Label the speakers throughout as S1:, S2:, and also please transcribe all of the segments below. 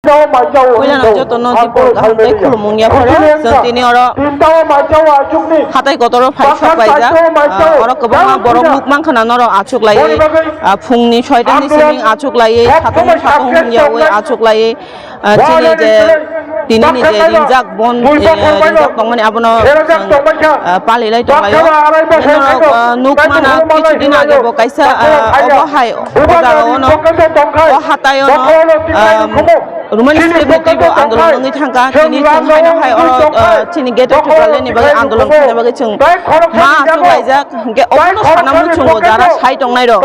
S1: Kuilan jo tono dipor kaham dai khulumungya phara जों tini oro hatai kotoro phai saklaija oro kobangma borok mukmang khana noro achuklai phungni 6ta ni siming achuklai satong hungyawe achuklai chini je tini ni je ringjak bon ringjak tongmani abono palilai tonglayo nukmana kichu din age bo kaisa obohai odaga ono o hatai ono Rumani stability bo andolon ngi thangka tini thangkai no hai oro tini gate tukrale ni bagi andolon khane bagi chung ma chuklaijak ge obono sanamu chungo jara sai tongnai ro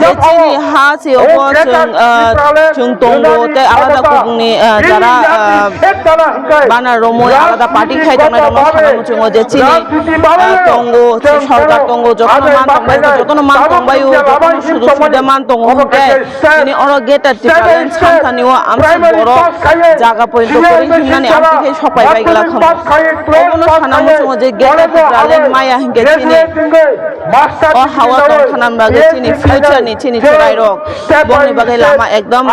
S1: je tini ha se obo chung tongo te alada kubungni jara bana romoi alada party khai tongnai ro sanamu chungo je tini tongo সরকার tongo jotono man tongbai jotono sudu sudu man tongo ke tini oro gate tukrale chantaniwa বড় জায়গা পর্যন্ত করে হিমনানি আমতিকে সপাই বাইগলা খাম ওবনো খানামু সঙ্গে যে গেলে প্রালেন মায়া হিঙ্গে চিনি ও হাওয়া তং খানাম বাগে চিনি ফিউচার নি চিনি চড়াই রক বনি বাগে লামা একদম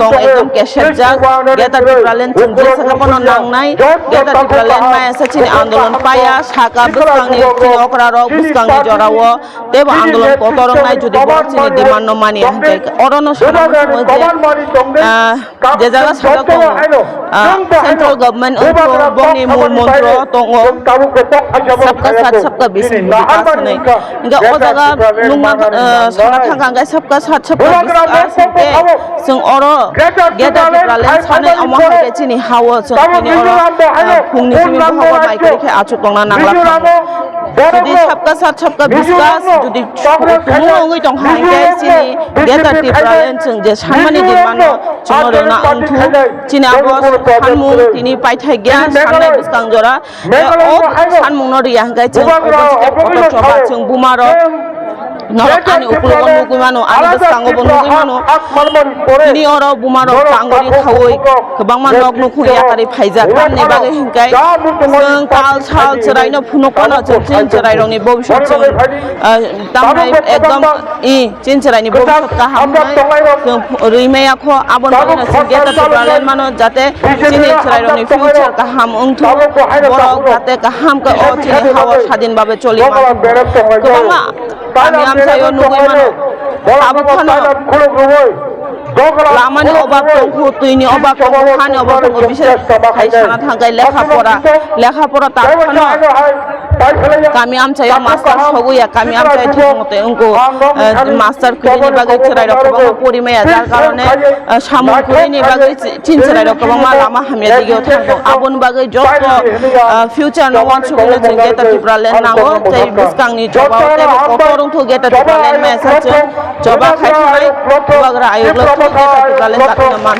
S1: তং একদম কেশের জাগ গেতা প্রালেন চিনজে সাকাপনো নাংনাই গেতা প্রালেন মায়া সা চিনি আন্দোলন পায়া সাকা বুসকাংনি চিনি অকরা রক বুসকাংনি জড়াও দেব আন্দোলন কতরং নাই যদি বড় চিনি ডিমান্ড মানি হিঙ্গে অরনো সানামু সঙ্গে যে জায়গা সাজা tongo central government untuk boni mul montro tongo sabka sat sabka bisin bikas nai enggak o jaga nungma sana thangka enggak sabka sat sabka bikas ke sung oro geta pralen sane amo hake chini hawo sung ini oro phungni chimi hawa bai kare ke achu tongna nangla যদি sabka sat sabka bikas যদি tumungoi tong hangke chini geta pralen sung je samani di mano chunoro na angthu chini abo sanmung tini paithai gya sanai biskang jora o sanmung no riya hangkai chung obo choba chung bumaro Norokani ukulon nugimano ani biskang obo nugimano tini oro bumaro tangori khawoi kebangma nok nukhu yakari phaijak tamni bage hingkai chung kal chal cherai no phunokono chung chin cherai rongni bobishot chung tamnai ekdom chin cherai ni bobishot kaham chung ruimaya kho abon bagina singeta tubralen mano jate chini cherai rongni future kaham ungthu borok jate kaham ka o chini hawa স্বাধীন ভাবে চলি kebangma kami amsayo nugui mano abu khano lamani obak tongku tuini obak tongku khani obak tongku bishes khai sana thangkai lekha pora tar khano kami amsayo master hoguya kami amsayo thikmote ungku master khini bagai cherai rok bang porimaya jar karone samung khini bagai chin cherai rok bang lama hamya digyo thangko abon bagai joto future no wan chugule jengeta tubralen nango tei biskangni joba te kotorung thu geta tubralen message joba khai thai bagra ayuglok thu geta tubralen takna man